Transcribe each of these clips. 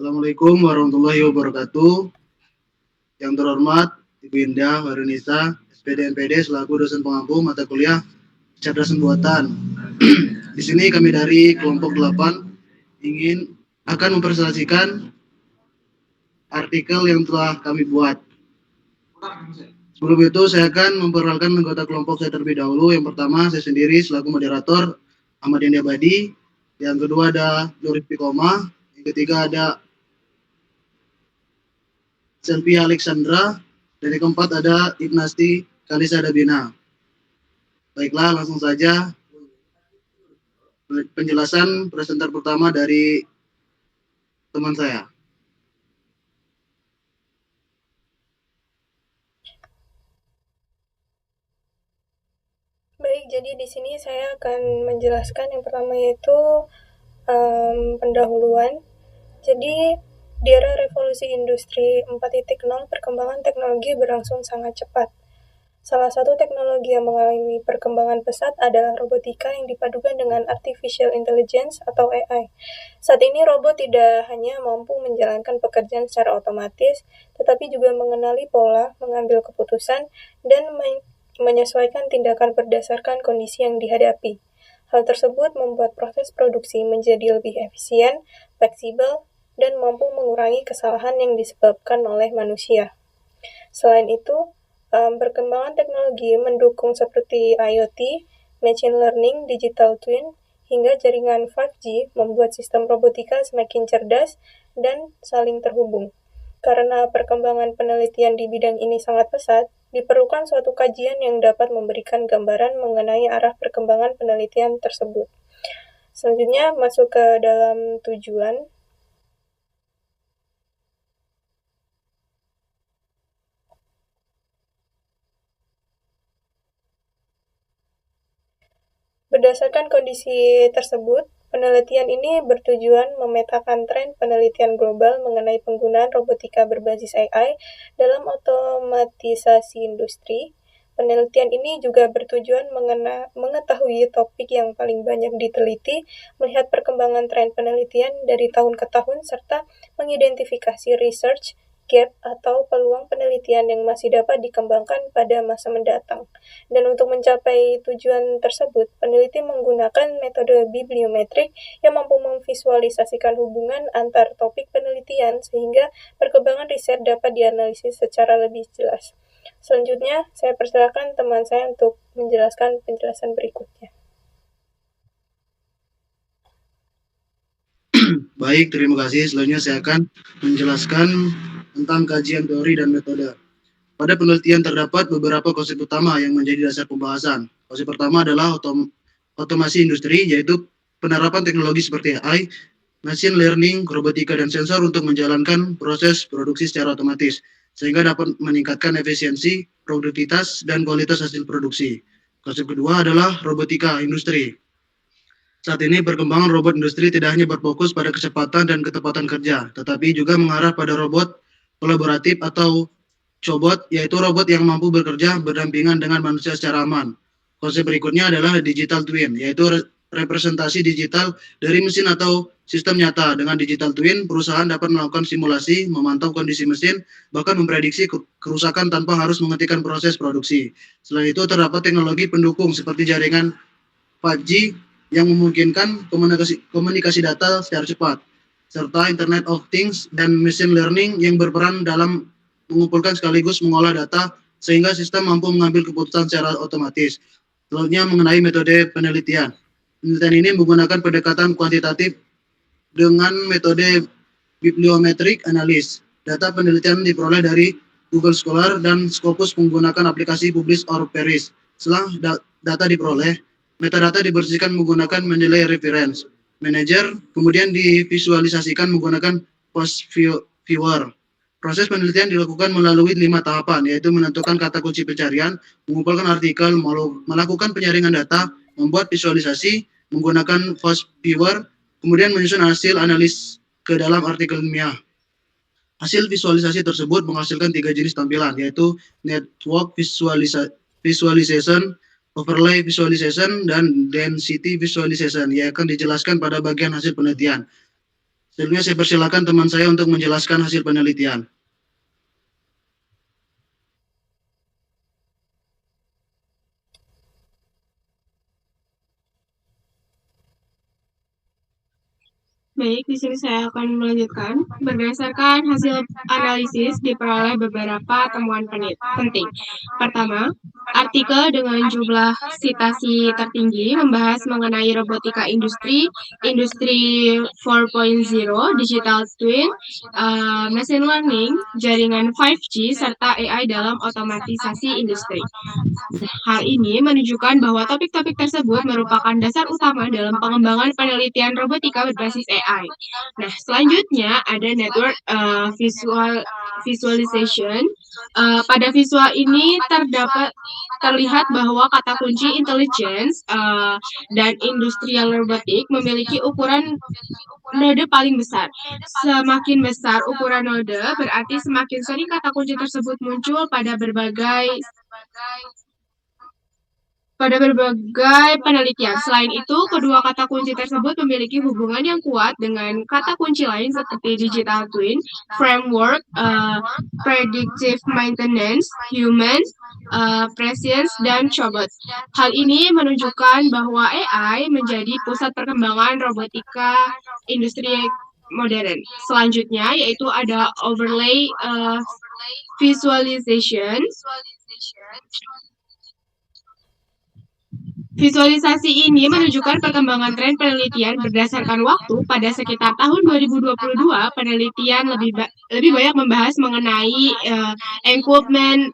Assalamualaikum warahmatullahi wabarakatuh. Yang terhormat Ibu Indah Warunisa, SPD MPD selaku dosen pengampu mata kuliah Kecerdasan Buatan. Di sini kami dari kelompok 8 ingin akan mempresentasikan artikel yang telah kami buat. Sebelum itu saya akan memperkenalkan anggota kelompok saya terlebih dahulu. Yang pertama saya sendiri selaku moderator Ahmad Yandi Abadi. Yang kedua ada Nuris Pikoma. Yang ketiga ada Selvia Alexandra. Dan yang keempat ada Ignasti Kalisa Dabina. Baiklah, langsung saja penjelasan presenter pertama dari teman saya. Baik, jadi di sini saya akan menjelaskan yang pertama yaitu pendahuluan. Jadi di era revolusi industri 4.0 perkembangan teknologi berlangsung sangat cepat. Salah satu teknologi yang mengalami perkembangan pesat adalah robotika yang dipadukan dengan artificial intelligence atau AI. Saat ini robot tidak hanya mampu menjalankan pekerjaan secara otomatis, tetapi juga mengenali pola, mengambil keputusan, dan menyesuaikan tindakan berdasarkan kondisi yang dihadapi. Hal tersebut membuat proses produksi menjadi lebih efisien, fleksibel, dan mampu mengurangi kesalahan yang disebabkan oleh manusia. Selain itu, perkembangan teknologi mendukung seperti IoT, machine learning, digital twin, hingga jaringan 5G membuat sistem robotika semakin cerdas dan saling terhubung. Karena perkembangan penelitian di bidang ini sangat pesat, diperlukan suatu kajian yang dapat memberikan gambaran mengenai arah perkembangan penelitian tersebut. Selanjutnya masuk ke dalam tujuan. Berdasarkan kondisi tersebut, penelitian ini bertujuan memetakan tren penelitian global mengenai penggunaan robotika berbasis AI dalam otomatisasi industri. Penelitian ini juga bertujuan mengetahui topik yang paling banyak diteliti, melihat perkembangan tren penelitian dari tahun ke tahun, serta mengidentifikasi research gap atau peluang penelitian yang masih dapat dikembangkan pada masa mendatang. Dan untuk mencapai tujuan tersebut, peneliti menggunakan metode bibliometrik yang mampu memvisualisasikan hubungan antar topik penelitian sehingga perkembangan riset dapat dianalisis secara lebih jelas. Selanjutnya, saya persilakan teman saya untuk menjelaskan penjelasan berikutnya. Baik, terima kasih. Selanjutnya saya akan menjelaskan tentang kajian teori dan metode. Pada penelitian terdapat beberapa konsep utama yang menjadi dasar pembahasan. Konsep pertama adalah otomasi industri, yaitu penerapan teknologi seperti AI, machine learning, robotika, dan sensor untuk menjalankan proses produksi secara otomatis, sehingga dapat meningkatkan efisiensi, produktivitas, dan kualitas hasil produksi. Konsep kedua adalah robotika industri. Saat ini perkembangan robot industri tidak hanya berfokus pada kecepatan dan ketepatan kerja, tetapi juga mengarah pada robot kolaboratif atau cobot, yaitu robot yang mampu bekerja berdampingan dengan manusia secara aman. Konsep berikutnya adalah digital twin, yaitu representasi digital dari mesin atau sistem nyata. Dengan digital twin, perusahaan dapat melakukan simulasi, memantau kondisi mesin, bahkan memprediksi kerusakan tanpa harus menghentikan proses produksi. Selain itu, terdapat teknologi pendukung seperti jaringan 5G yang memungkinkan komunikasi data secara cepat, serta Internet of Things dan machine learning yang berperan dalam mengumpulkan sekaligus mengolah data sehingga sistem mampu mengambil keputusan secara otomatis. Selanjutnya mengenai metode penelitian. Penelitian ini menggunakan pendekatan kuantitatif dengan metode bibliometric analysis. Data penelitian diperoleh dari Google Scholar dan Scopus menggunakan aplikasi Publish or Perish. Setelah data diperoleh, metadata dibersihkan menggunakan menilai reference manager, kemudian divisualisasikan menggunakan post viewer. Proses penelitian dilakukan melalui 5 tahapan, yaitu menentukan kata kunci pencarian, mengumpulkan artikel, melakukan penyaringan data, membuat visualisasi menggunakan post viewer, kemudian menyusun hasil analis ke dalam artikel ilmiah. Hasil visualisasi tersebut menghasilkan 3 jenis tampilan, yaitu network visualization, overlay visualization, dan density visualization, yang akan dijelaskan pada bagian hasil penelitian. Selanjutnya saya persilakan teman saya untuk menjelaskan hasil penelitian. Baik, di sini saya akan melanjutkan. Berdasarkan hasil analisis diperoleh beberapa temuan penting. Pertama, artikel dengan jumlah sitasi tertinggi membahas mengenai robotika industri, industri 4.0, digital twin, machine learning, jaringan 5G, serta AI dalam otomatisasi industri. Hal ini menunjukkan bahwa topik-topik tersebut merupakan dasar utama dalam pengembangan penelitian robotika berbasis AI. Nah, selanjutnya ada network visualization. Pada visual ini terlihat bahwa kata kunci intelligence dan industrial robotik memiliki ukuran node paling besar. Semakin besar ukuran node, berarti semakin sering kata kunci tersebut muncul pada berbagai penelitian. Selain itu, kedua kata kunci tersebut memiliki hubungan yang kuat dengan kata kunci lain seperti digital twin, framework, predictive maintenance, human, prescience, dan cobot. Hal ini menunjukkan bahwa AI menjadi pusat perkembangan robotika industri modern. Selanjutnya yaitu ada overlay visualization. Visualisasi ini menunjukkan perkembangan tren penelitian berdasarkan waktu. Pada sekitar tahun 2022, penelitian lebih banyak membahas mengenai equipment,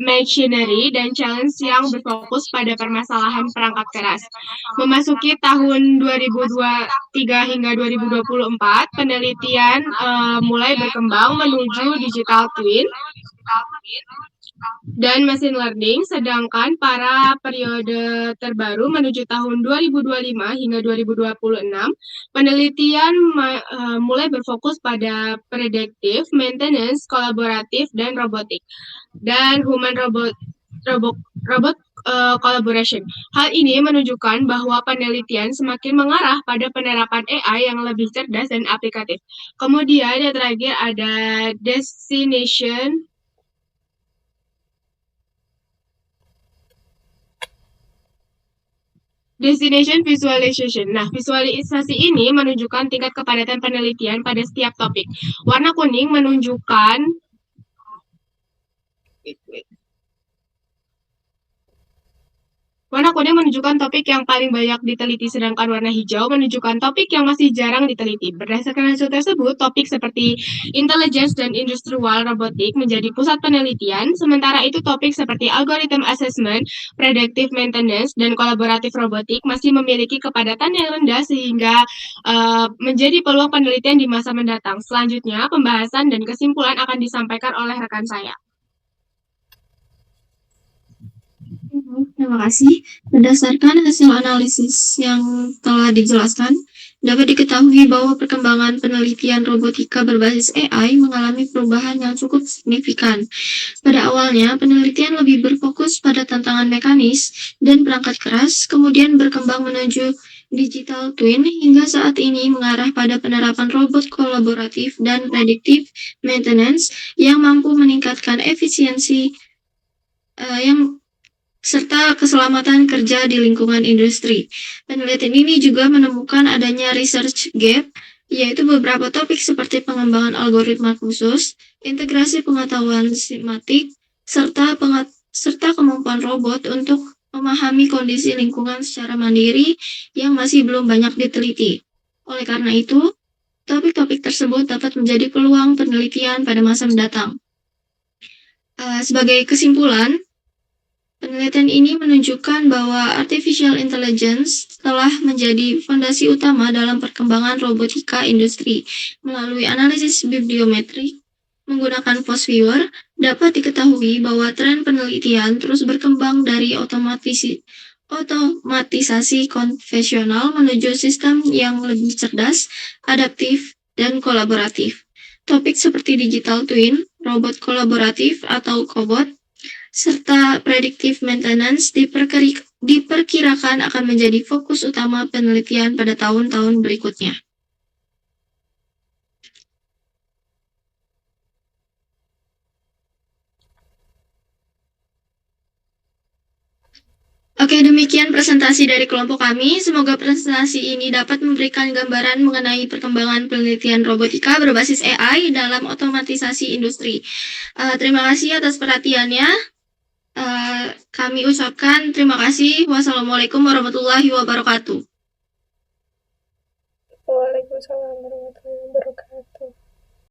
machinery, dan challenge yang berfokus pada permasalahan perangkat keras. Memasuki tahun 2023 hingga 2024, penelitian mulai berkembang menuju digital twin dan machine learning, sedangkan para periode terbaru menuju tahun 2025 hingga 2026, penelitian mulai berfokus pada predictive, maintenance, kolaboratif, dan robotik, dan human robot collaboration. Hal ini menunjukkan bahwa penelitian semakin mengarah pada penerapan AI yang lebih cerdas dan aplikatif. Kemudian yang terakhir ada destination visualization. Nah, visualisasi ini menunjukkan tingkat kepadatan penelitian pada setiap topik. Warna kuning menunjukkan topik yang paling banyak diteliti, sedangkan warna hijau menunjukkan topik yang masih jarang diteliti. Berdasarkan hasil tersebut, topik seperti intelligence dan industrial robotik menjadi pusat penelitian, sementara itu topik seperti algorithm assessment, predictive maintenance, dan kolaboratif robotik masih memiliki kepadatan yang rendah sehingga menjadi peluang penelitian di masa mendatang. Selanjutnya, pembahasan dan kesimpulan akan disampaikan oleh rekan saya. Terima kasih. Berdasarkan hasil analisis yang telah dijelaskan, dapat diketahui bahwa perkembangan penelitian robotika berbasis AI mengalami perubahan yang cukup signifikan. Pada awalnya, penelitian lebih berfokus pada tantangan mekanis dan perangkat keras, kemudian berkembang menuju digital twin, hingga saat ini mengarah pada penerapan robot kolaboratif dan predictive maintenance yang mampu meningkatkan efisiensi serta keselamatan kerja di lingkungan industri. Penelitian ini juga menemukan adanya research gap, yaitu beberapa topik seperti pengembangan algoritma khusus, integrasi pengetahuan simatik, serta kemampuan robot untuk memahami kondisi lingkungan secara mandiri yang masih belum banyak diteliti. Oleh karena itu, topik-topik tersebut dapat menjadi peluang penelitian pada masa mendatang. Sebagai kesimpulan, penelitian ini menunjukkan bahwa artificial intelligence telah menjadi fondasi utama dalam perkembangan robotika industri. Melalui analisis bibliometrik menggunakan PostViewer, dapat diketahui bahwa tren penelitian terus berkembang dari otomatisasi konvensional menuju sistem yang lebih cerdas, adaptif, dan kolaboratif. Topik seperti digital twin, robot kolaboratif atau cobot, serta predictive maintenance diperkirakan akan menjadi fokus utama penelitian pada tahun-tahun berikutnya. Oke, demikian presentasi dari kelompok kami. Semoga presentasi ini dapat memberikan gambaran mengenai perkembangan penelitian robotika berbasis AI dalam otomatisasi industri. Terima kasih atas perhatiannya. Kami ucapkan terima kasih. Wassalamualaikum warahmatullahi wabarakatuh. Waalaikumsalam warahmatullahi wabarakatuh.